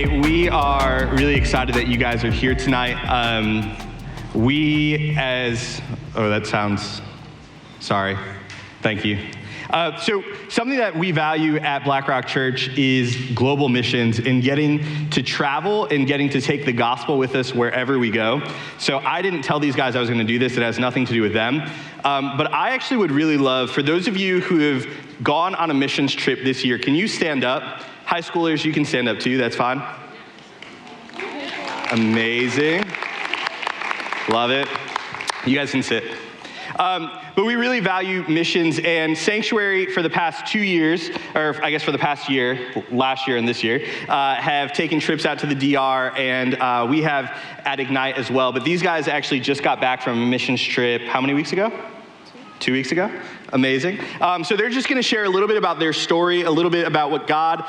Hey, we are really excited that you guys are here tonight. Sorry, thank you. So something that we value at Black Rock Church is global missions and getting to travel and getting to take the gospel with us wherever we go. So I didn't tell these guys I was going to do this. It has nothing to do with them. But I actually would really love, for those of you who have gone on a missions trip this year, can you stand up? High schoolers, you can stand up too, that's fine. Amazing. Love it. You guys can sit. But we really value missions, and Sanctuary for the past 2 years, or I guess for the past year, last year and this year, have taken trips out to the DR, and we have at Ignite as well. But these guys actually just got back from a missions trip, how many weeks ago? 2 weeks ago? Amazing. So they're just gonna share a little bit about their story, a little bit about what God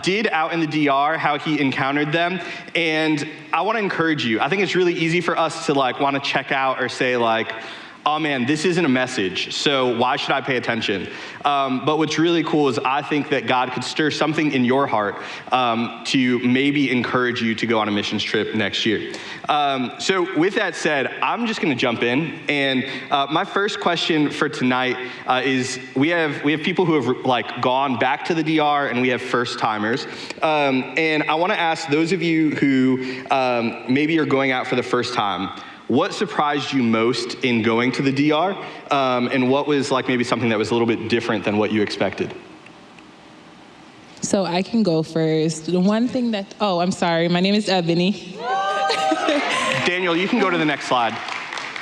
did out in the DR, how he encountered them. And I wanna encourage you. I think it's really easy for us to wanna check out or say oh man, this isn't a message, so why should I pay attention? But what's really cool is I think that God could stir something in your heart to maybe encourage you to go on a missions trip next year. So with that said, I'm just gonna jump in, and my first question for tonight is we have people who have gone back to the DR, and we have first timers. And I wanna ask those of you who maybe are going out for the first time, what surprised you most in going to the DR? And what was maybe something that was a little bit different than what you expected? So I can go first. The one thing that, I'm sorry, my name is Ebony. Daniel, you can go to the next slide.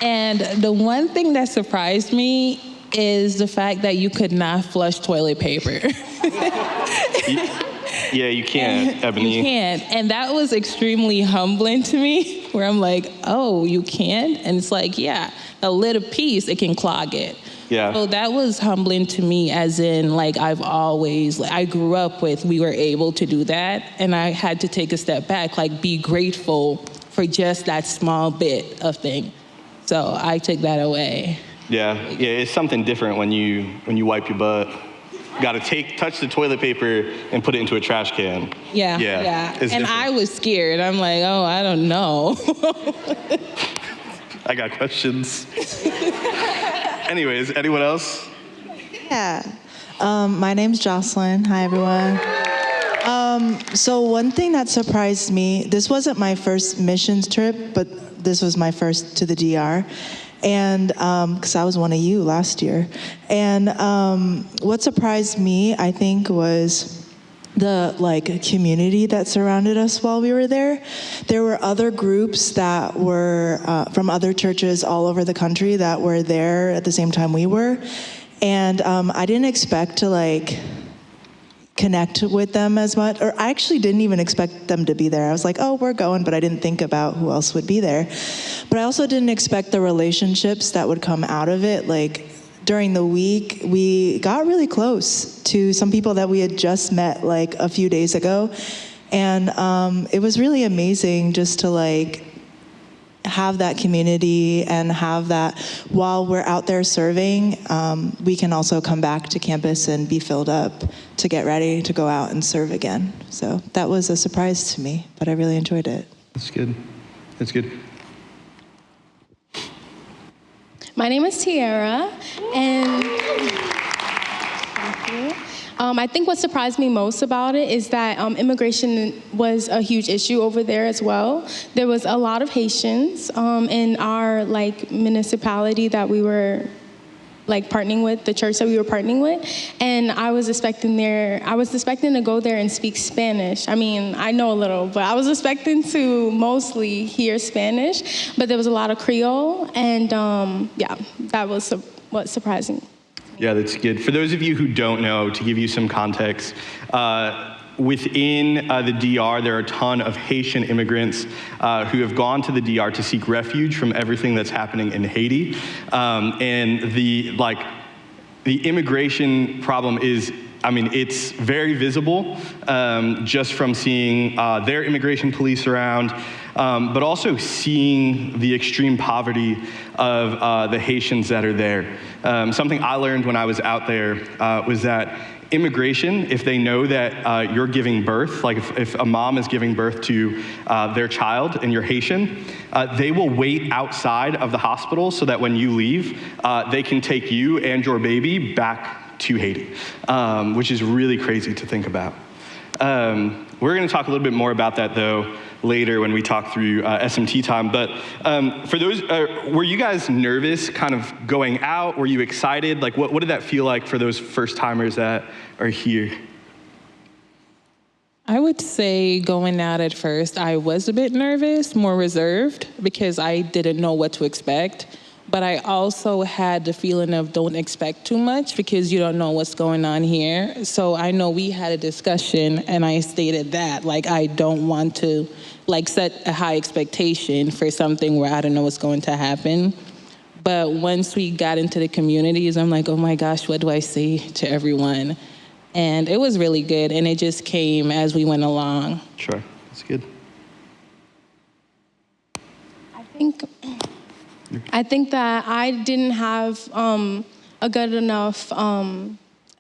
And the one thing that surprised me is the fact that you could not flush toilet paper. Yeah, you can't, Ebony. You can't, and that was extremely humbling to me, where I'm like, oh, you can't? And it's yeah, a little piece, it can clog it. Yeah. So that was humbling to me, as in, I've always, I grew up with, we were able to do that, and I had to take a step back, be grateful for just that small bit of thing. So I took that away. Yeah, it's something different when you wipe your butt. Got to touch the toilet paper and put it into a trash can. Yeah. And different. I was scared. I'm I don't know. I got questions. Anyways, anyone else? Yeah. My name's Jocelyn. Hi, everyone. So one thing that surprised me, this wasn't my first missions trip, but this was my first to the DR. And because I was one of you last year. And what surprised me, I think, was the community that surrounded us while we were there. There were other groups that were from other churches all over the country that were there at the same time we were. And I didn't expect to connect with them as much, or I actually didn't even expect them to be there. I was oh, we're going, but I didn't think about who else would be there. But I also didn't expect the relationships that would come out of it. During the week, we got really close to some people that we had just met a few days ago. And it was really amazing just to have that community and have that while we're out there serving, we can also come back to campus and be filled up to get ready to go out and serve again. So that was a surprise to me, but I really enjoyed it. That's good. That's good. My name is Tiara, and thank you. I think what surprised me most about it is that immigration was a huge issue over there as well. There was a lot of Haitians in our municipality that we were partnering with, the church that we were partnering with, and I was expecting to go there and speak Spanish. I mean, I know a little, but I was expecting to mostly hear Spanish, but there was a lot of Creole, and that was what surprised me. Yeah, that's good. For those of you who don't know, to give you some context, within the DR, there are a ton of Haitian immigrants who have gone to the DR to seek refuge from everything that's happening in Haiti. And the immigration problem is, it's very visible just from seeing their immigration police around, but also seeing the extreme poverty of the Haitians that are there. Something I learned when I was out there was that immigration, if they know that you're giving birth, like if a mom is giving birth to their child and you're Haitian, they will wait outside of the hospital so that when you leave, they can take you and your baby back to Haiti, which is really crazy to think about. We're going to talk a little bit more about that, though, later when we talk through SMT time. But for those, were you guys nervous kind of going out? Were you excited? Like, what did that feel like for those first timers that are here? I would say going out at first, I was a bit nervous, more reserved, because I didn't know what to expect. But I also had the feeling of don't expect too much because you don't know what's going on here. So I know we had a discussion and I stated that, like, I don't want to like set a high expectation for something where I don't know what's going to happen. But once we got into the communities, I'm like, oh my gosh, what do I say to everyone? And it was really good, and it just came as we went along. Sure, that's good. I think that I didn't have a good enough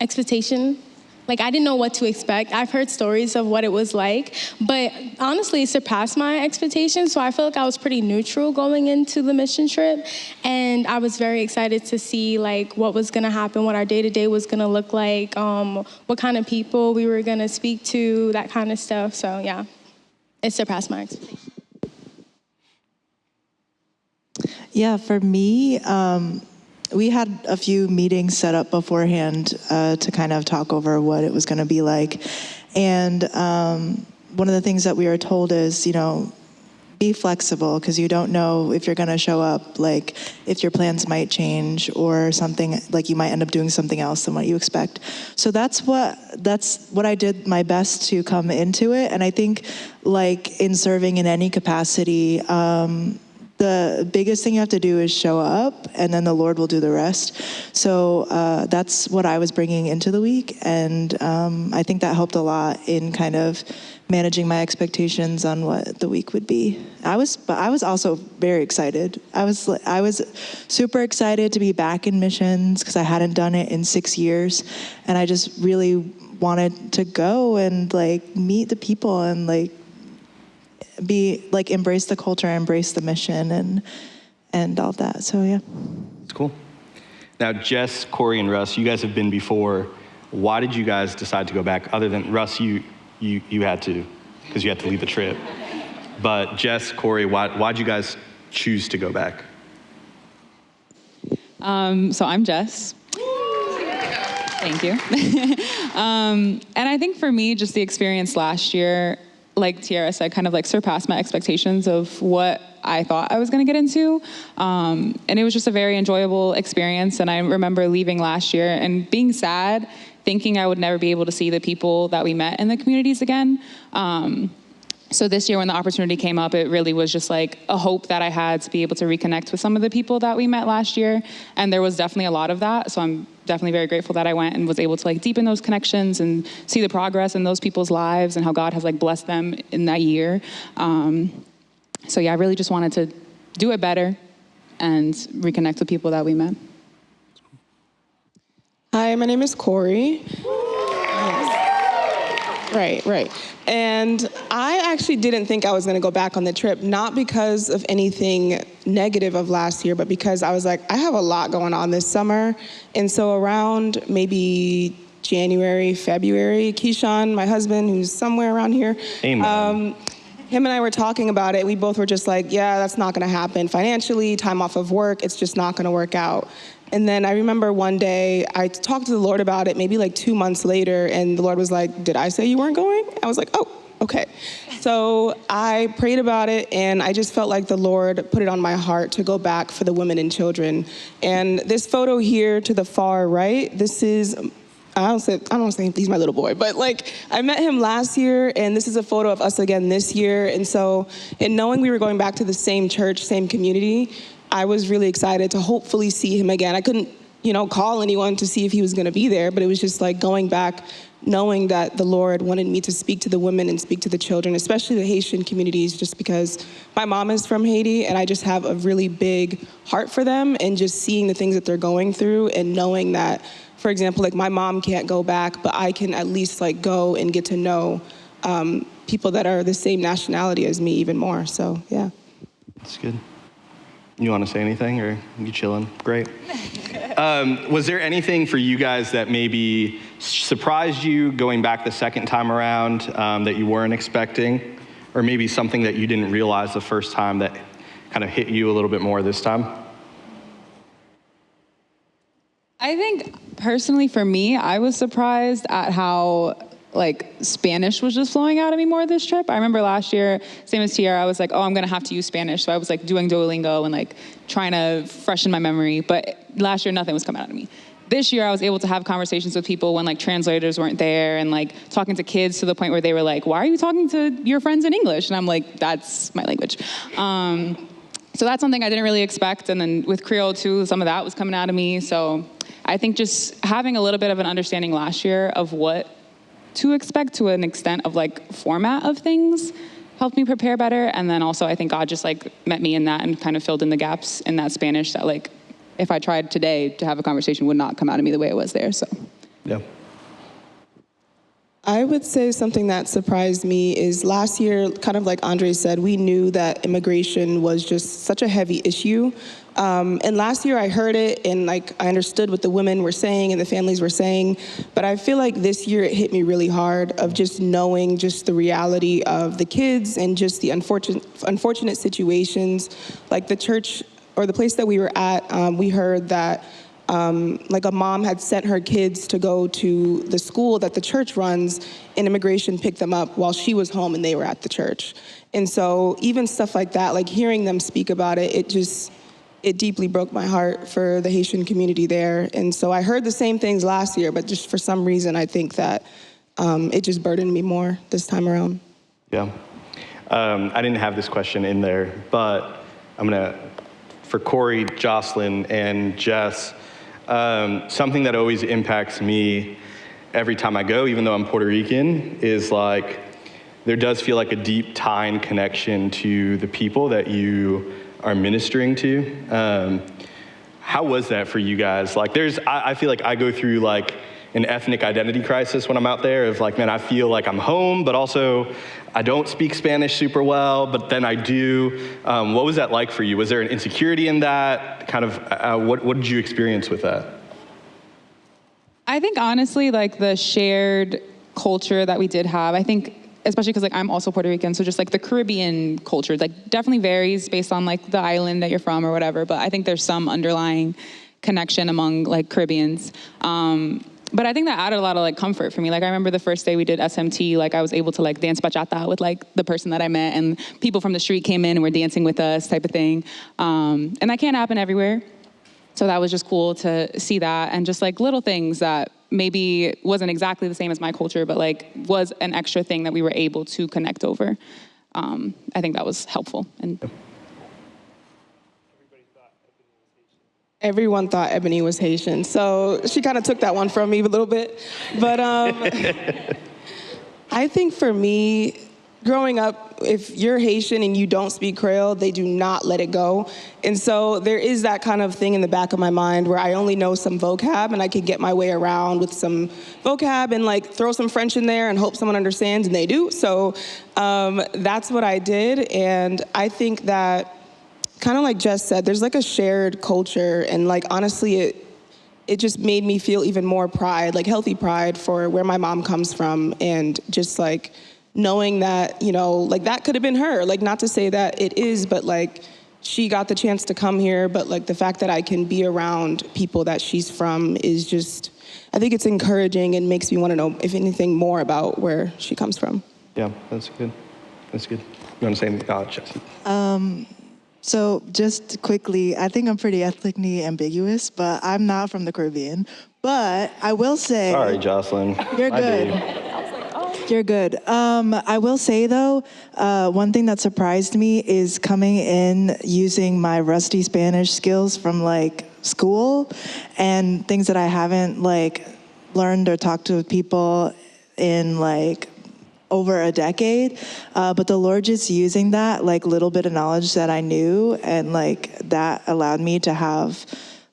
expectation. Like, I didn't know what to expect. I've heard stories of what it was like, but honestly, it surpassed my expectations. So I feel like I was pretty neutral going into the mission trip, and I was very excited to see like what was gonna happen, what our day-to-day was gonna look like, what kind of people we were gonna speak to, that kind of stuff. So yeah, it surpassed my expectations. Yeah, for me, we had a few meetings set up beforehand to kind of talk over what it was going to be like. And one of the things that we were told is, you know, be flexible because you don't know if you're going to show up, like if your plans might change or something, like you might end up doing something else than what you expect. So that's what I did my best to come into it. And I think like in serving in any capacity, the biggest thing you have to do is show up, and then the Lord will do the rest. So that's what I was bringing into the week, and I think that helped a lot in kind of managing my expectations on what the week would be. I was also very excited. I was super excited to be back in missions because I hadn't done it in 6 years, and I just really wanted to go and like meet the people and like be like embrace the culture, embrace the mission, and all of that. So yeah, it's cool. Now, Jess, Corey, and Russ, you guys have been before. Why did you guys decide to go back? Other than Russ, you had to, because you had to lead the trip. But Jess, Corey, why'd you guys choose to go back? So I'm Jess. Thank you. And I think for me, just the experience last year, like Tiara said, kind of like surpassed my expectations of what I thought I was going to get into. And it was just a very enjoyable experience. And I remember leaving last year and being sad, thinking I would never be able to see the people that we met in the communities again. So this year when the opportunity came up, it really was just like a hope that I had to be able to reconnect with some of the people that we met last year. And there was definitely a lot of that. So I'm definitely very grateful that I went and was able to like deepen those connections and see the progress in those people's lives and how God has like blessed them in that year. So yeah, I really just wanted to do it better and reconnect with people that we met. Hi, my name is Corey. Right. And I actually didn't think I was going to go back on the trip, not because of anything negative of last year, but because I was like, I have a lot going on this summer. And so around maybe January, February, Keyshawn, my husband, who's somewhere around here, Amen. him and I were talking about it. We both were just like, yeah, that's not going to happen financially, time off of work. It's just not going to work out. And then I remember one day I talked to the Lord about it, maybe like 2 months later, and the Lord was like, did I say you weren't going? I was like, oh, okay. So I prayed about it, and I just felt like the Lord put it on my heart to go back for the women and children. And this photo here to the far right, this is, I don't want to say he's my little boy, but like I met him last year, and this is a photo of us again this year. And so in knowing we were going back to the same church, same community, I was really excited to hopefully see him again. I couldn't, call anyone to see if he was going to be there, but it was just like going back knowing that the Lord wanted me to speak to the women and speak to the children, especially the Haitian communities, just because my mom is from Haiti and I just have a really big heart for them, and just seeing the things that they're going through and knowing that, for example, like my mom can't go back, but I can at least like go and get to know people that are the same nationality as me even more. So, yeah. That's good. You want to say anything, or you chilling? Great. Was there anything for you guys that maybe surprised you going back the second time around that you weren't expecting, or maybe something that you didn't realize the first time that kind of hit you a little bit more this time? I think personally for me, I was surprised at how like Spanish was just flowing out of me more this trip. I remember last year, same as Tiara, I was like, oh, I'm gonna have to use Spanish. So I was like doing Duolingo and like trying to freshen my memory. But last year, nothing was coming out of me. This year, I was able to have conversations with people when like translators weren't there, and like talking to kids to the point where they were like, why are you talking to your friends in English? And I'm like, that's my language. So that's something I didn't really expect. And then with Creole too, some of that was coming out of me. So I think just having a little bit of an understanding last year of what to expect to an extent of like format of things helped me prepare better. And then also I think God just like met me in that and kind of filled in the gaps in that Spanish that like if I tried today to have a conversation would not come out of me the way it was there. So Yeah. I would say something that surprised me is last year, kind of like Andre said, we knew that immigration was just such a heavy issue. And last year I heard it and like I understood what the women were saying and the families were saying, but I feel like this year it hit me really hard of just knowing just the reality of the kids and just the unfortunate situations. Like the church or the place that we were at, we heard that like a mom had sent her kids to go to the school that the church runs, and immigration picked them up while she was home and they were at the church. And so even stuff like that, like hearing them speak about it, it deeply broke my heart for the Haitian community there. And so I heard the same things last year, but just for some reason, I think that it just burdened me more this time around. Yeah. I didn't have this question in there, but I'm gonna, for Corey, Jocelyn, and Jess, something that always impacts me every time I go, even though I'm Puerto Rican, is like, there does feel like a deep tie and connection to the people that you are ministering to. How was that for you guys? Like I feel like I go through like an ethnic identity crisis when I'm out there of like, man, I feel like I'm home, but also I don't speak Spanish super well, but then I do. What was that like for you? Was there an insecurity in that? Kind of, what did you experience with that? I think honestly, like the shared culture that we did have, I think, especially because like I'm also Puerto Rican, so just like the Caribbean culture, like definitely varies based on like the island that you're from or whatever, but I think there's some underlying connection among like Caribbeans. But I think that added a lot of like comfort for me. Like I remember the first day we did SMT, like I was able to like dance bachata with like the person that I met, and people from the street came in and were dancing with us type of thing. And that can't happen everywhere. So that was just cool to see that, and just like little things that maybe wasn't exactly the same as my culture, but like was an extra thing that we were able to connect over. I think that was helpful. And Everyone thought Ebony was Haitian, so she kind of took that one from me a little bit. But I think for me, growing up, if you're Haitian and you don't speak Creole, they do not let it go. And so there is that kind of thing in the back of my mind where I only know some vocab and I can get my way around with some vocab and like throw some French in there and hope someone understands, and they do. So that's what I did. And I think that, kind of like Jess said, there's like a shared culture, and like honestly, it just made me feel even more pride, like healthy pride for where my mom comes from, and just like knowing that, you know, like that could have been her, like not to say that it is, but like she got the chance to come here, but like the fact that I can be around people that she's from is just, I think it's encouraging and makes me want to know, if anything, more about where she comes from. Yeah, that's good. That's good. You want to say anything? Jess? So just quickly, I think I'm pretty ethnically ambiguous, but I'm not from the Caribbean. But I will say... Sorry, Jocelyn. You're good. You're good. I will say, though, one thing that surprised me is coming in using my rusty Spanish skills from, like, school and things that I haven't, like, learned or talked to people in like over a decade, but the Lord just using that like little bit of knowledge that I knew, and like that allowed me to have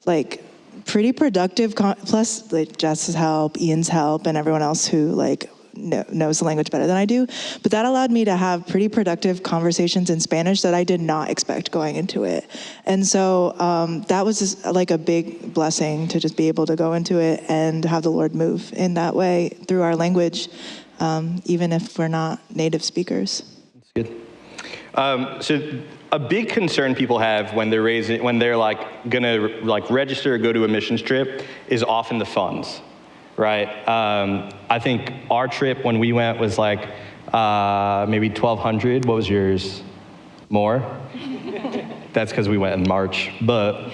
like pretty productive, plus like Jess's help, Ian's help, and everyone else who like knows the language better than I do. But that allowed me to have pretty productive conversations in Spanish that I did not expect going into it. And so that was just like a big blessing to just be able to go into it and have the Lord move in that way through our language. Even if we're not native speakers. That's good. So a big concern people have when they're like gonna like register or go to a missions trip is often the funds, right? I think our trip when we went was like maybe $1,200. What was yours? More? That's because we went in March. But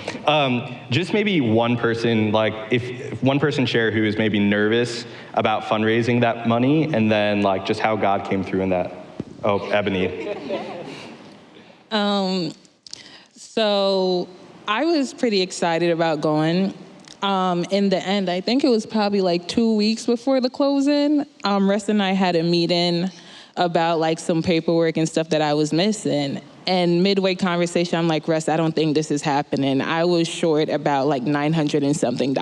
just maybe one person, like if one person share who is maybe nervous about fundraising that money, and then like just how God came through in that. Oh, Ebony. So I was pretty excited about going. In the end, I think it was probably like 2 weeks before the closing, Russ and I had a meeting about like some paperwork and stuff that I was missing. And midway conversation, I'm like, Russ, I don't think this is happening. I was short about like $900 and something.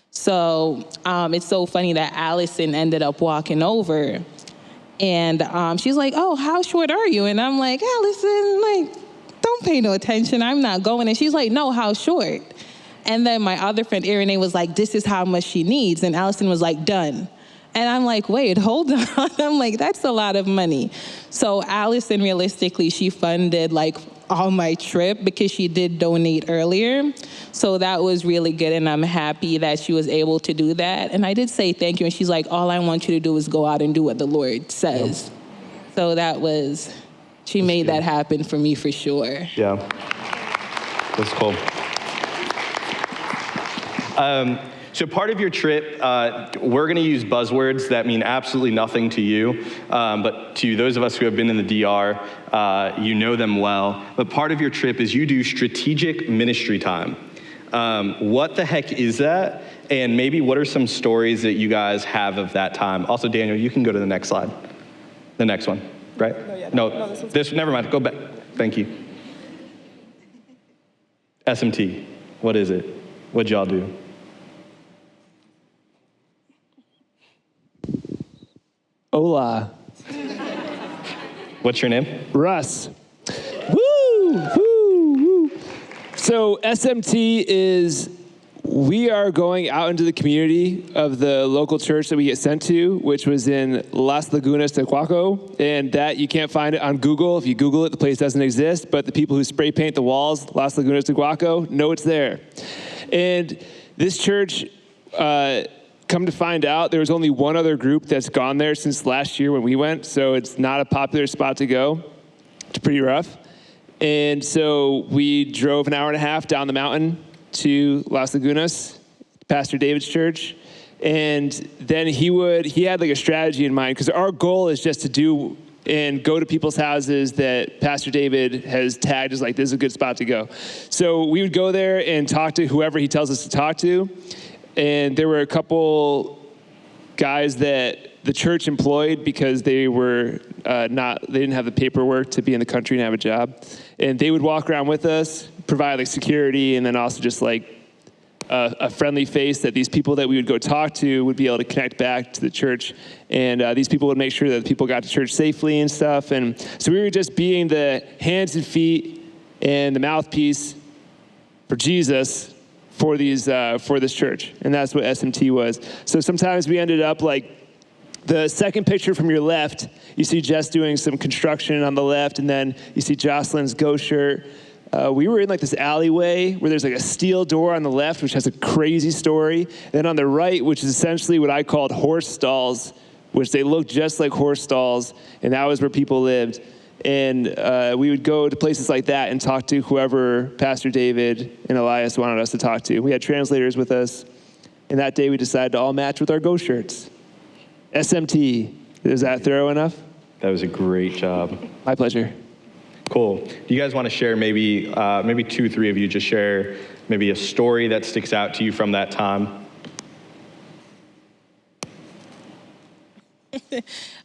So it's so funny that Allison ended up walking over, and she's like, oh, how short are you? And I'm like, Allison, like, don't pay no attention. I'm not going. And she's like, no, how short? And then my other friend, Irene, was like, this is how much she needs. And Allison was like, done. And I'm like, wait, hold on. I'm like, that's a lot of money. So Allison, realistically, she funded like all my trip because she did donate earlier. So that was really good, and I'm happy that she was able to do that. And I did say thank you, and she's like, all I want you to do is go out and do what the Lord says. Yep. So that was, she made that happen for me for sure. Yeah, that's cool. So part of your trip, we're going to use buzzwords that mean absolutely nothing to you, but to those of us who have been in the DR, you know them well. But part of your trip is you do strategic ministry time. What the heck is that? And maybe what are some stories that you guys have of that time? Also, Daniel, you can go to the next slide. The next one, right? No, never mind, go back. Thank you. SMT, what is it? What'd y'all do? Hola. What's your name? Russ. Woo! Woo! Woo! So SMT is, we are going out into the community of the local church that we get sent to, which was in Las Lagunas de Cuaco, and that you can't find it on Google. If you Google it, the place doesn't exist, but the people who spray paint the walls, Las Lagunas de Cuaco, know it's there. And this church, come to find out, there was only one other group that's gone there since last year when we went, so it's not a popular spot to go. It's pretty rough. And so we drove an hour and a half down the mountain to Las Lagunas, Pastor David's church, and then he had like a strategy in mind, because our goal is just to do and go to people's houses that Pastor David has tagged as like, this is a good spot to go. So we would go there and talk to whoever he tells us to talk to. And there were a couple guys that the church employed because they were they didn't have the paperwork to be in the country and have a job. And they would walk around with us, provide like security, and then also just like a friendly face that these people that we would go talk to would be able to connect back to the church. And these people would make sure that the people got to church safely and stuff. And so we were just being the hands and feet and the mouthpiece for Jesus for this church. And that's what SMT was. So sometimes we ended up like, the second picture from your left, you see Jess doing some construction on the left, and then you see Jocelyn's Go shirt. We were in like this alleyway where there's like a steel door on the left, which has a crazy story. And then on the right, which is essentially what I called horse stalls, which they look just like horse stalls, and that was where people lived. And we would go to places like that and talk to whoever Pastor David and Elias wanted us to talk to. We had translators with us, and that day we decided to all match with our Go shirts. SMT, is that thorough enough? That was a great job. My pleasure. Cool. Do you guys want to share maybe 2, 3 of you just share maybe a story that sticks out to you from that time?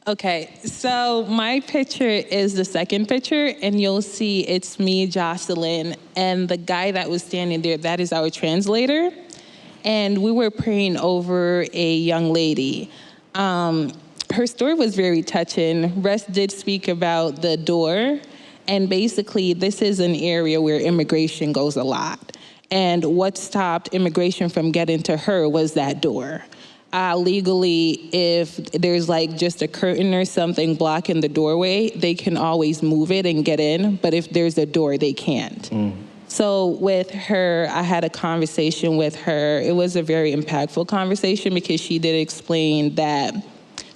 Okay, so my picture is the second picture, and you'll see it's me, Jocelyn, and the guy that was standing there, that is our translator. And we were praying over a young lady. Her story was very touching. Russ did speak about the door, and basically this is an area where immigration goes a lot. And what stopped immigration from getting to her was that door. Legally, if there's like just a curtain or something blocking the doorway, they can always move it and get in, but if there's a door, they can't. So with her, I had a conversation with her. It was a very impactful conversation because she did explain that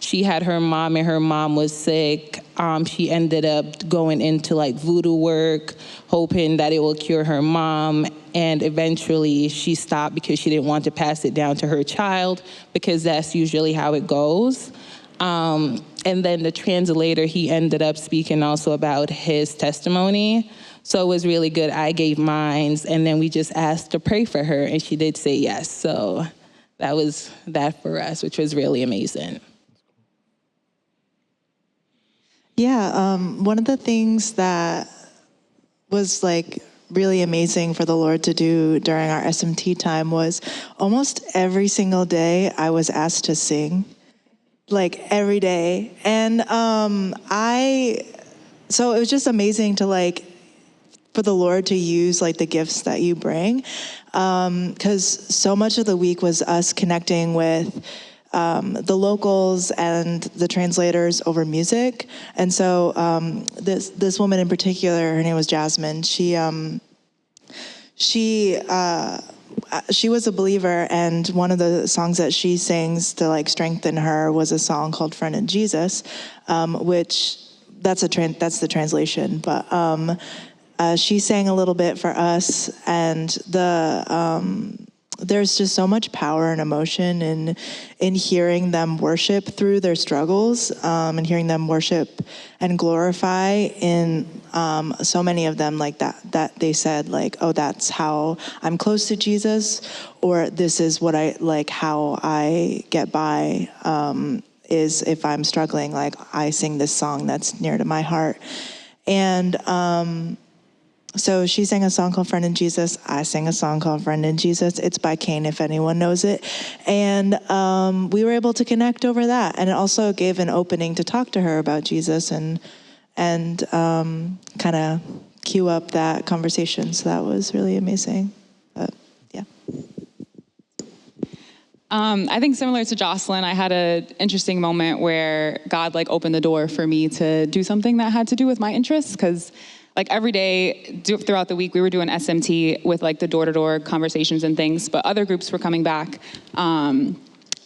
she had her mom and her mom was sick. She ended up going into like voodoo work, hoping that it will cure her mom. And eventually she stopped because she didn't want to pass it down to her child because that's usually how it goes. And then the translator, he ended up speaking also about his testimony. So it was really good. I gave mine, and then we just asked to pray for her, and she did say yes. So that was that for us, which was really amazing. Yeah, one of the things that was like really amazing for the Lord to do during our SMT time was almost every single day I was asked to sing, like every day. And so it was just amazing to like, for the Lord to use like the gifts that you bring. Because so much of the week was us connecting with the locals and the translators over music. And so this woman in particular, her name was Jasmine, she was a believer, and one of the songs that she sings to like strengthen her was a song called "Friend in Jesus," which that's the translation. But she sang a little bit for us, and there's just so much power and emotion in hearing them worship through their struggles, and hearing them worship and glorify in so many of them, like that they said like, oh, that's how I'm close to Jesus, or this is what I like, how I get by, is if I'm struggling, like I sing this song that's near to my heart. And so she sang a song called "Friend in Jesus." I sang a song called "Friend in Jesus." It's by Kane, if anyone knows it. And we were able to connect over that. And it also gave an opening to talk to her about Jesus and kind of cue up that conversation. So that was really amazing. But yeah. I think similar to Jocelyn, I had an interesting moment where God like opened the door for me to do something that had to do with my interests, because like every day throughout the week, we were doing SMT with like the door-to-door conversations and things, but other groups were coming back and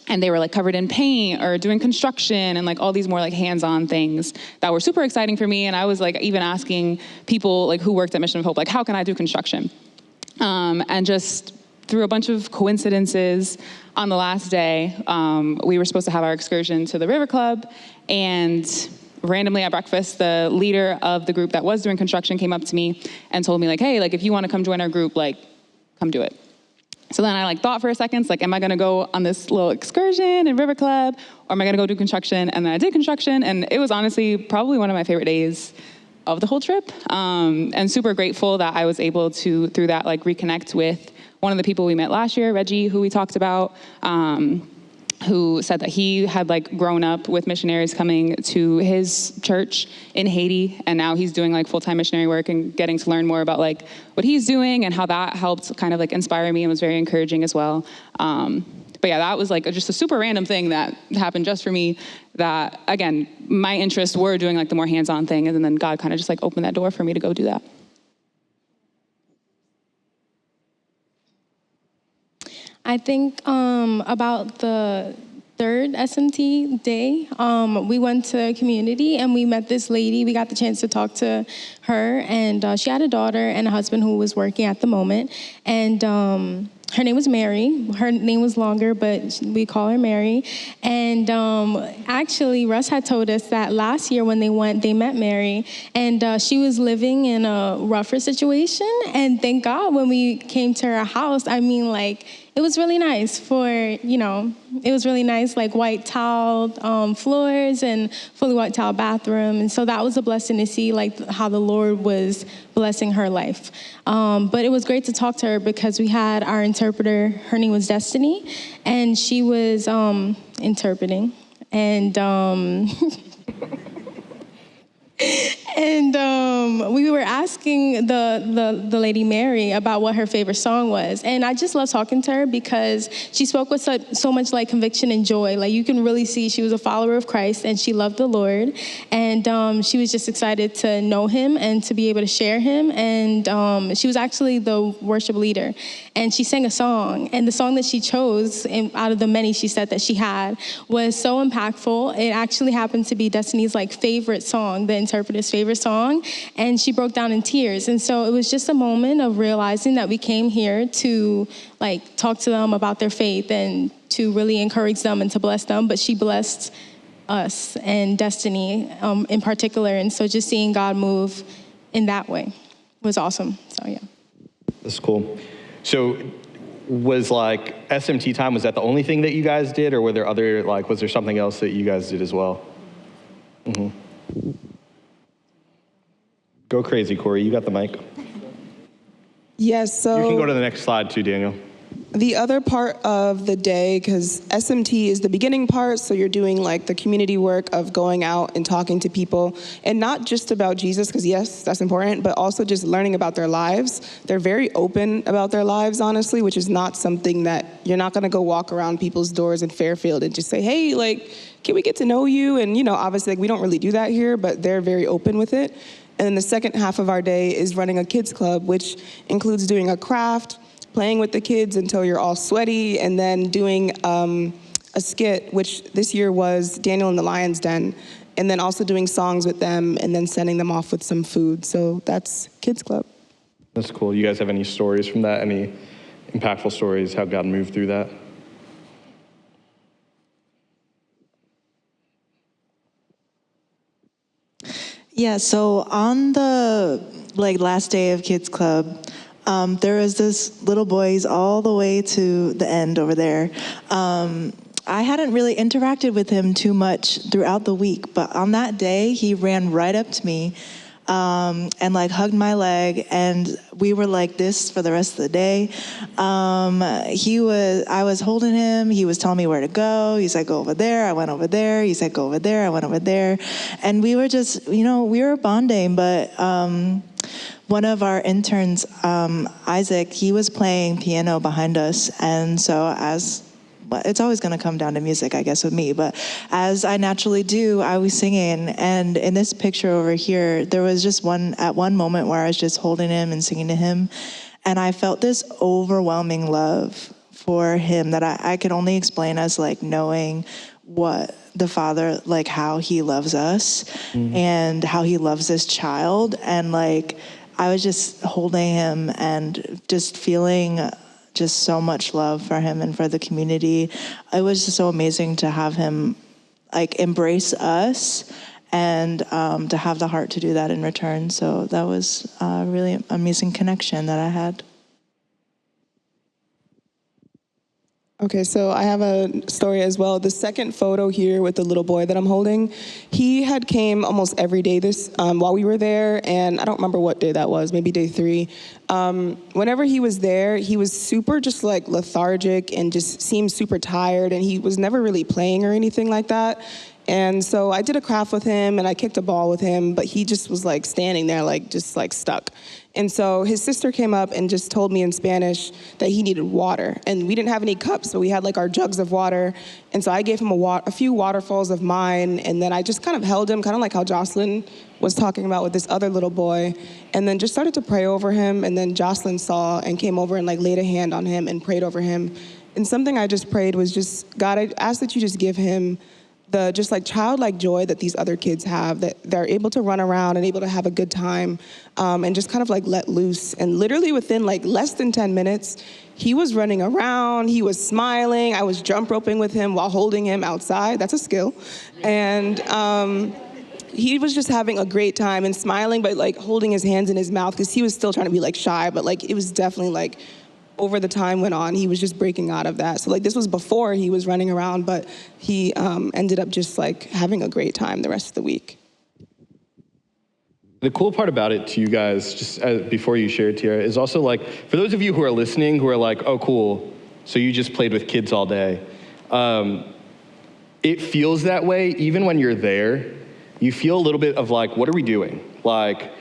they were like covered in paint or doing construction and like all these more like hands-on things that were super exciting for me. And I was like even asking people like who worked at Mission of Hope, like how can I do construction? And just through a bunch of coincidences on the last day, we were supposed to have our excursion to the River Club, and randomly at breakfast, the leader of the group that was doing construction came up to me and told me like, hey, like if you want to come join our group, like come do it. So then I like thought for a second, like, am I gonna go on this little excursion in River Club, or am I gonna go do construction? And then I did construction, and it was honestly probably one of my favorite days of the whole trip. And super grateful that I was able to, through that, like reconnect with one of the people we met last year, Reggie, who we talked about, who said that he had like grown up with missionaries coming to his church in Haiti, and now he's doing like full-time missionary work and getting to learn more about like what he's doing and how that helped kind of like inspire me and was very encouraging as well. But yeah, that was like just a super random thing that happened just for me, that again, my interests were doing like the more hands-on thing, and then God kind of just like opened that door for me to go do that. I think about the third SMT day, we went to community and we met this lady. We got the chance to talk to her, and she had a daughter and a husband who was working at the moment. And her name was Mary. Her name was longer, but we call her Mary. And actually, Russ had told us that last year when they met Mary, and she was living in a rougher situation. And thank God when we came to her house, I mean, like, it was really nice for, It was really nice, like white tiled floors and fully white tiled bathroom. And so that was a blessing to see, like how the Lord was blessing her life. But it was great to talk to her because we had our interpreter. Her name was Destiny, and she was interpreting. And we were asking the lady Mary about what her favorite song was. And I just love talking to her because she spoke with so much like conviction and joy. Like you can really see she was a follower of Christ and she loved the Lord. And she was just excited to know him and to be able to share him. And she was actually the worship leader. And she sang a song. And the song that she chose out of the many she said that she had was so impactful. It actually happened to be Destiny's like favorite song, the interpreter's favorite song, and she broke down in tears. And so it was just a moment of realizing that we came here to like talk to them about their faith and to really encourage them and to bless them, but she blessed us and Destiny in particular. And so just seeing God move in that way was awesome. So yeah. That's cool. So was like SMT time, was that the only thing that you guys did, or were there other, like, was there something else that you guys did as well? Mm-hmm. Go crazy, Corey. You got the mic. Yes, so... You can go to the next slide too, Daniel. The other part of the day, because SMT is the beginning part, so you're doing like the community work of going out and talking to people, and not just about Jesus, because yes, that's important, but also just learning about their lives. They're very open about their lives, honestly, which is not something that you're not going to go walk around people's doors in Fairfield and just say, hey, like, can we get to know you? And, you know, obviously, like, we don't really do that here, but they're very open with it. And then the second half of our day is running a kids club, which includes doing a craft, playing with the kids until you're all sweaty, and then doing a skit, which this year was Daniel in the Lion's Den, and then also doing songs with them, and then sending them off with some food. So that's Kids Club. That's cool. You guys have any stories from that? Any impactful stories, how God moved through that? Yeah, so on the last day of Kids Club, there was this little boy, he's all the way to the end over there. I hadn't really interacted with him too much throughout the week, but on that day, he ran right up to me and like hugged my leg, and we were like this for the rest of the day. I was holding him, he was telling me where to go. He said, go over there, I went over there. He said, go over there, I went over there. And we were just, we were bonding, but one of our interns, Isaac, he was playing piano behind us, and so it's always going to come down to music, I guess, with me. But as I naturally do, I was singing. And in this picture over here, there was just one moment where I was just holding him and singing to him. And I felt this overwhelming love for him that I could only explain as like knowing what the Father, like how he loves us and how he loves this child. And like, I was just holding him and just feeling just so much love for him and for the community. It was just so amazing to have him like embrace us and to have the heart to do that in return. So that was a really amazing connection that I had. Okay, so I have a story as well. The second photo here with the little boy that I'm holding, he had came almost every day while we were there, and I don't remember what day that was, maybe day 3. Whenever he was there, he was super just like lethargic and just seemed super tired, and he was never really playing or anything like that. And so I did a craft with him and I kicked a ball with him, but he just was like standing there like just like stuck. And so his sister came up and just told me in Spanish that he needed water. And we didn't have any cups, so we had like our jugs of water. And so I gave him a few waterfalls of mine, and then I just kind of held him, kind of like how Jocelyn was talking about with this other little boy, and then just started to pray over him. And then Jocelyn saw and came over and like laid a hand on him and prayed over him. And something I just prayed was just, God, I ask that you just give him the just like childlike joy that these other kids have, that they're able to run around and able to have a good time and just kind of like let loose. And literally within like less than 10 minutes, he was running around, he was smiling. I was jump roping with him while holding him outside. That's a skill. And he was just having a great time and smiling, but like holding his hands in his mouth because he was still trying to be like shy, but like it was definitely like over the time went on, he was just breaking out of that. So like this was before he was running around, but he ended up just like having a great time the rest of the week. The cool part about it to you guys, just before you share it, Tiara, is also like, for those of you who are listening, who are like, oh, cool, so you just played with kids all day. It feels that way even when you're there. You feel a little bit of like, what are we doing? Like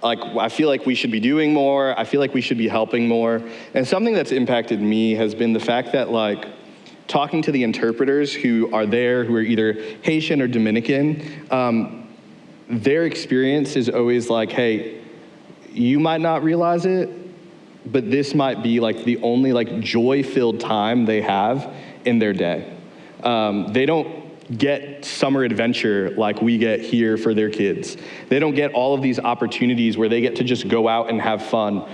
I feel like we should be doing more. I feel like we should be helping more. And something that's impacted me has been the fact that like, talking to the interpreters who are there, who are either Haitian or Dominican, their experience is always like, hey, you might not realize it, but this might be like the only like joy-filled time they have in their day. They don't get summer adventure like we get here for their kids. They don't get all of these opportunities where they get to just go out and have fun.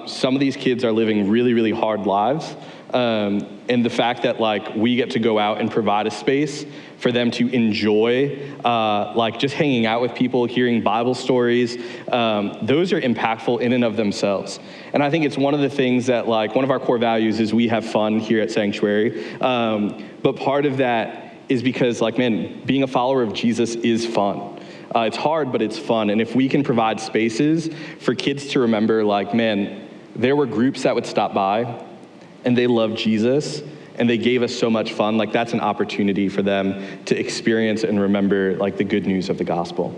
Some of these kids are living really, really hard lives. And the fact that like we get to go out and provide a space for them to enjoy, like just hanging out with people, hearing Bible stories, those are impactful in and of themselves. And I think it's one of the things that like, one of our core values is we have fun here at Sanctuary. But part of that is because like, man, being a follower of Jesus is fun. It's hard, but it's fun. And if we can provide spaces for kids to remember like, man, there were groups that would stop by and they loved Jesus and they gave us so much fun, like that's an opportunity for them to experience and remember like the good news of the gospel.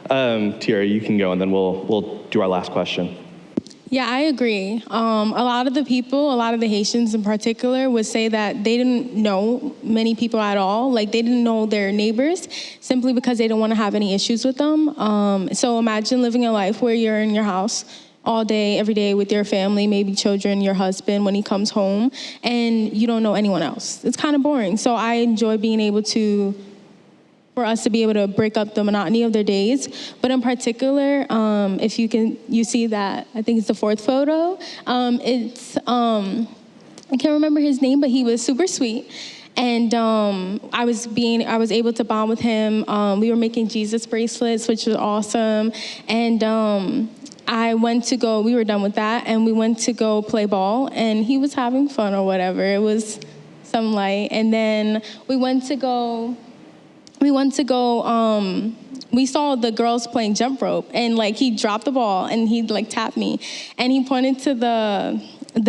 Tiara, you can go and then we'll do our last question. Yeah, I agree. A lot of the people, a lot of the Haitians in particular, would say that they didn't know many people at all. Like they didn't know their neighbors simply because they didn't want to have any issues with them. So imagine living a life where you're in your house all day, every day with your family, maybe children, your husband when he comes home, and you don't know anyone else. It's kind of boring. So I enjoy being able for us to be able to break up the monotony of their days. But in particular, if you see that, I think it's the fourth photo. I can't remember his name, but he was super sweet. And I was able to bond with him. We were making Jesus bracelets, which was awesome. And we were done with that, and we went to go play ball, and he was having fun or whatever. It was some light. And then we saw the girls playing jump rope, and like he dropped the ball and he like tapped me, and he pointed to the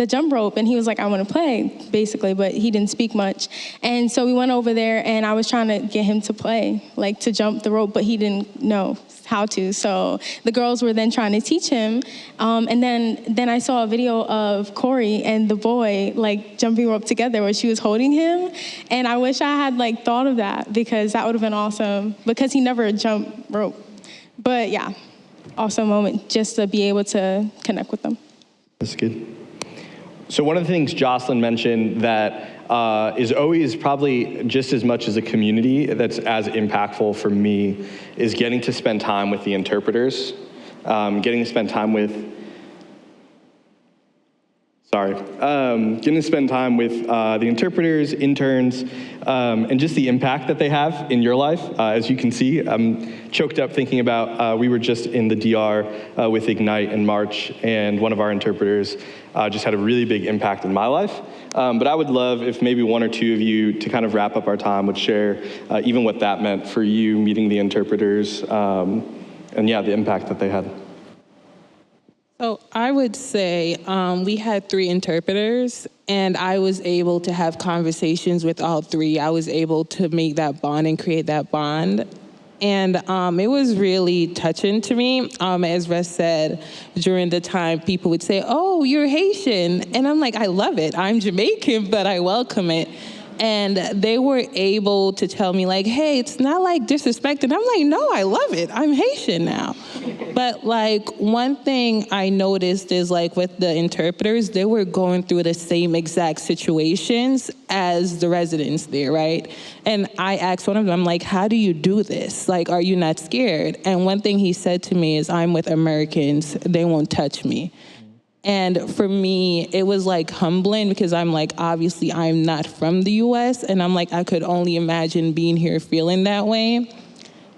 jump rope, and he was like, I want to play, basically, but he didn't speak much. And so we went over there, and I was trying to get him to play, like to jump the rope, but he didn't know how to. So the girls were then trying to teach him. And then I saw a video of Corey and the boy like jumping rope together where she was holding him. And I wish I had like thought of that, because that would have been awesome, because he never jumped rope. But yeah, awesome moment just to be able to connect with them. That's good. So one of the things Jocelyn mentioned that is always probably just as much as a community that's as impactful for me is getting to spend time with the interpreters, getting to spend time with the interpreters, interns, and just the impact that they have in your life. As you can see, I'm choked up thinking about, we were just in the DR with Ignite in March, and one of our interpreters just had a really big impact in my life. But I would love if maybe one or two of you, to kind of wrap up our time, would share even what that meant for you, meeting the interpreters, and yeah, the impact that they had. So I would say we had 3 interpreters, and I was able to have conversations with all 3. I was able to make that bond and create that bond. And it was really touching to me. As Russ said, during the time, people would say, oh, you're Haitian. And I'm like, I love it. I'm Jamaican, but I welcome it. And they were able to tell me like, hey, it's not like disrespect. And I'm like, no, I love it. I'm Haitian now. But like one thing I noticed is like with the interpreters, they were going through the same exact situations as the residents there, right? And I asked one of them, I'm like, how do you do this? Like, are you not scared? And one thing he said to me is, I'm with Americans, they won't touch me. And for me, it was like humbling, because I'm like, obviously I'm not from the US, and I'm like, I could only imagine being here feeling that way.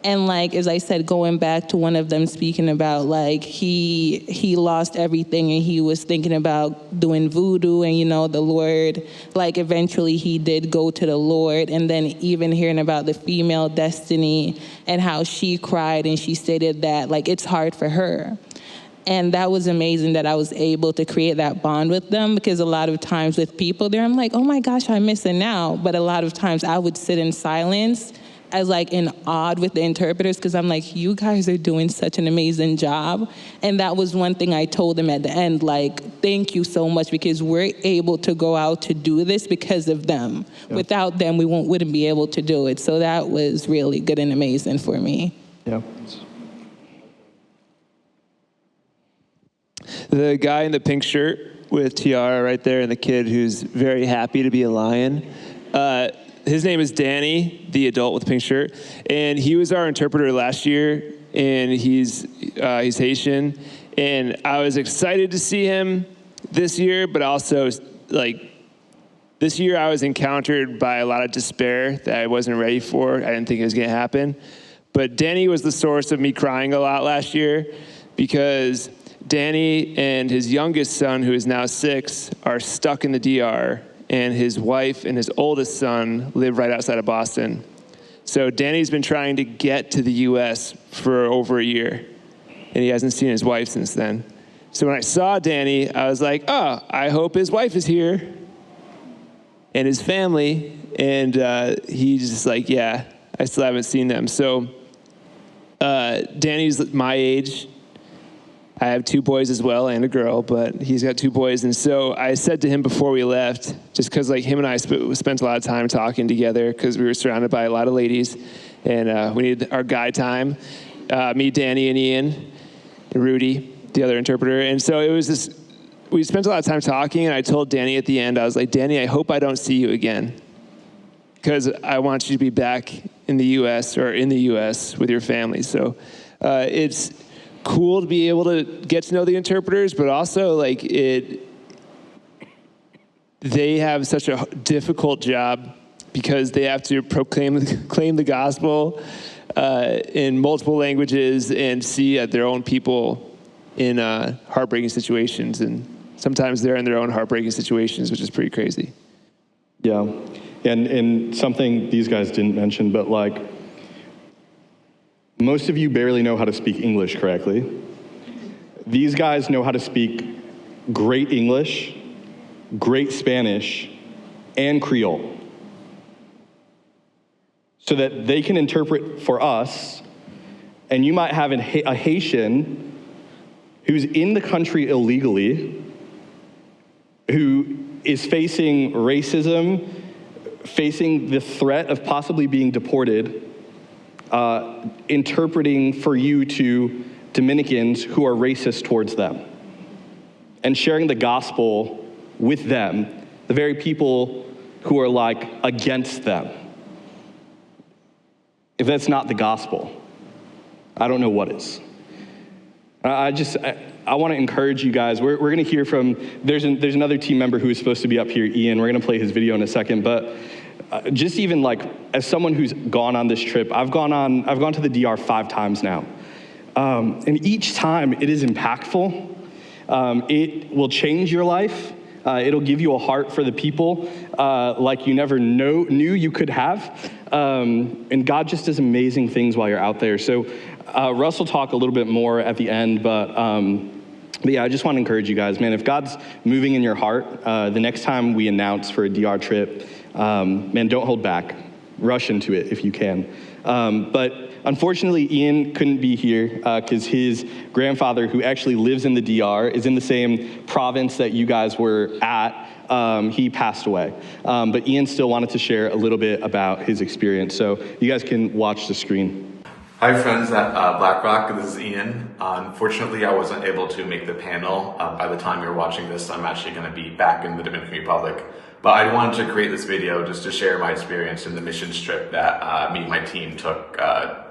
And like, as I said, going back to one of them speaking about like he lost everything and he was thinking about doing voodoo, and the Lord, like eventually he did go to the Lord. And then even hearing about the female destiny and how she cried and she stated that like it's hard for her. And that was amazing that I was able to create that bond with them, because a lot of times with people there, I'm like, oh my gosh, I'm missing out. But a lot of times I would sit in silence as like in awe with the interpreters, because I'm like, you guys are doing such an amazing job. And that was one thing I told them at the end, like, thank you so much, because we're able to go out to do this because of them. Yep. Without them, we wouldn't be able to do it. So that was really good and amazing for me. Yeah. The guy in the pink shirt with tiara right there, and the kid who's very happy to be a lion. His name is Danny, the adult with the pink shirt, and he was our interpreter last year, and he's Haitian, and I was excited to see him this year, but also like this year I was encountered by a lot of despair that I wasn't ready for. I didn't think it was going to happen, but Danny was the source of me crying a lot last year, because Danny and his youngest son, who is now 6, are stuck in the DR, and his wife and his oldest son live right outside of Boston. So Danny's been trying to get to the US for over a year, and he hasn't seen his wife since then. So when I saw Danny, I was like, oh, I hope his wife is here and his family. And he's just like, yeah, I still haven't seen them. So Danny's my age. I have 2 boys as well and a girl, but he's got 2 boys. And so I said to him before we left, just because like him and I spent a lot of time talking together, because we were surrounded by a lot of ladies, and we needed our guy time. Me, Danny, and Ian, and Rudy, the other interpreter. And so it was this, we spent a lot of time talking, and I told Danny at the end, I was like, Danny, I hope I don't see you again, because I want you to be back in the U.S. or in the U.S. with your family. So it's cool to be able to get to know the interpreters, but also like they have such a difficult job, because they have to claim the gospel in multiple languages and see their own people in heartbreaking situations, and sometimes they're in their own heartbreaking situations, which is pretty crazy. Yeah, and something these guys didn't mention, but like, most of you barely know how to speak English correctly. These guys know how to speak great English, great Spanish, and Creole, so that they can interpret for us. And you might have a Haitian who's in the country illegally, who is facing racism, facing the threat of possibly being deported, interpreting for you to Dominicans who are racist towards them, and sharing the gospel with them, the very people who are like against them. If that's not the gospel, I don't know what is. I want to encourage you guys. We're going to hear from, there's another team member who is supposed to be up here, Ian. We're going to play his video in a second, but just even like, as someone who's gone on this trip, I've gone to the DR 5 times now. And each time it is impactful. It will change your life. It'll give you a heart for the people like you never knew you could have. And God just does amazing things while you're out there. So Russ will talk a little bit more at the end, but yeah, I just want to encourage you guys, man, if God's moving in your heart, the next time we announce for a DR trip, man, don't hold back. Rush into it if you can. But unfortunately, Ian couldn't be here because his grandfather, who actually lives in the DR, is in the same province that you guys were at. He passed away. But Ian still wanted to share a little bit about his experience. So you guys can watch the screen. Hi friends at Black Rock, this is Ian. Unfortunately, I wasn't able to make the panel. By the time you're watching this, I'm actually going to be back in the Dominican Republic. But I wanted to create this video just to share my experience in the missions trip that me and my team took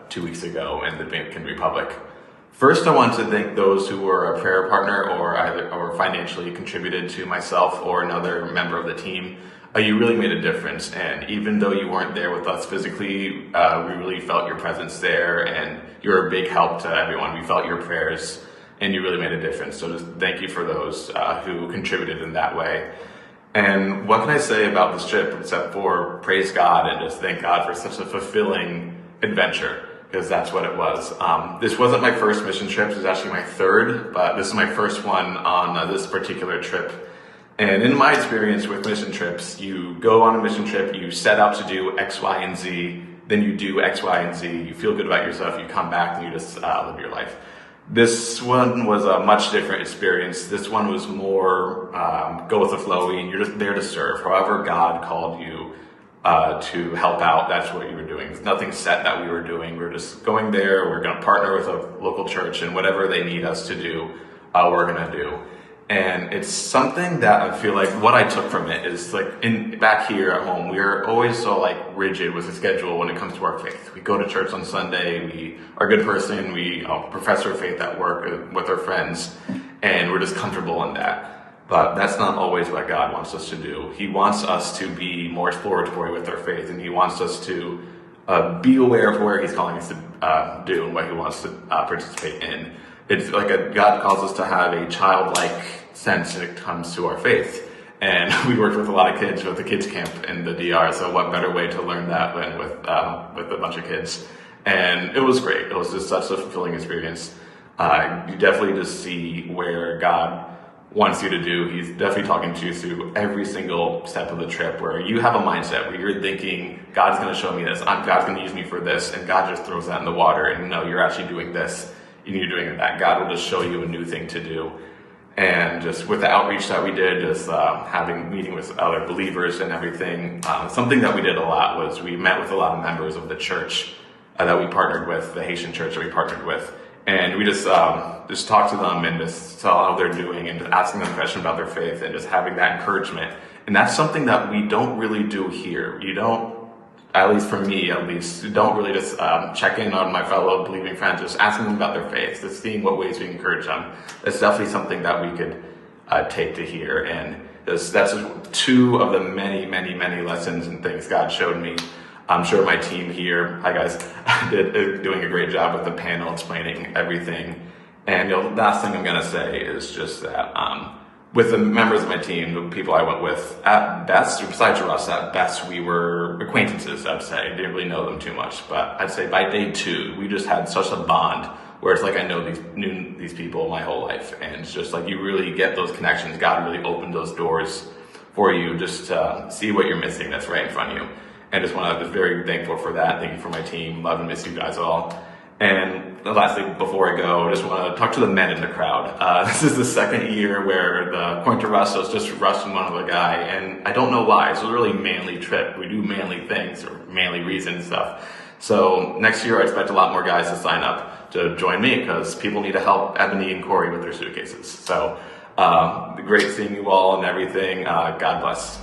2 weeks ago in the Dominican Republic. First, I want to thank those who were a prayer partner or financially contributed to myself or another member of the team. you really made a difference. And even though you weren't there with us physically, we really felt your presence there, and you're a big help to everyone. We felt your prayers, and you really made a difference. So just thank you for those who contributed in that way. And what can I say about this trip except for praise God and just thank God for such a fulfilling adventure, because that's what it was. This wasn't my first mission trip. It was actually my third, but this is my first one on this particular trip. And in my experience with mission trips, you go on a mission trip, you set out to do X, Y, and Z, then you do X, Y, and Z, you feel good about yourself, you come back and you just live your life. This one was a much different experience. This one was more go with the flow, and you're just there to serve. However God called you to help out, that's what you were doing. There's nothing set that we were doing. We're just going there, we're gonna partner with a local church, and whatever they need us to do, we're gonna do. And it's something that I feel like what I took from it is like back here at home, we're always so like rigid with the schedule when it comes to our faith. We go to church on Sunday, we are a good person, we profess our faith at work with our friends, and we're just comfortable in that. But that's not always what God wants us to do. He wants us to be more exploratory with our faith, and he wants us to be aware of where he's calling us to do and what he wants to participate in. It's like God calls us to have a childlike sense when it comes to our faith. And we worked with a lot of kids with the kids camp in the DR, so what better way to learn that than with a bunch of kids. And it was great. It was just such a fulfilling experience. You definitely just see where God wants you to do. He's definitely talking to you through every single step of the trip, where you have a mindset where you're thinking, God's going to show me this, God's going to use me for this, and God just throws that in the water, and no, you're actually doing this. You're doing that. God will just show you a new thing to do. And just with the outreach that we did, just meeting with other believers and everything, something that we did a lot was we met with a lot of members of the church that we partnered with, the Haitian church that we partnered with. And we just talked to them and just saw how they're doing and just asking them questions about their faith and just having that encouragement. And that's something that we don't really do here. You don't, at least for me, don't really just check in on my fellow believing friends, just asking them about their faith, just seeing what ways we encourage them. That's definitely something that we could take to here. And that's just two of the many, many, many lessons and things God showed me. I'm sure my team here, hi guys, doing a great job with the panel explaining everything. And the last thing I'm going to say is just that with the members of my team, the people I went with, at best, besides Russ, at best we were acquaintances, I'd say. Didn't really know them too much. But I'd say by day 2, we just had such a bond where it's like I knew these people my whole life. And it's just like you really get those connections. God really opened those doors for you just to see what you're missing that's right in front of you. And just want to be very thankful for that. Thank you for my team. Love and miss you guys all. And the last thing before I go, I just want to talk to the men in the crowd. This is the second year where according to Russ, was just Russ and one other guy. And I don't know why. It's a really manly trip. We do manly things or manly reason stuff. So next year, I expect a lot more guys to sign up to join me because people need to help Ebony and Corey with their suitcases. So great seeing you all and everything. God bless.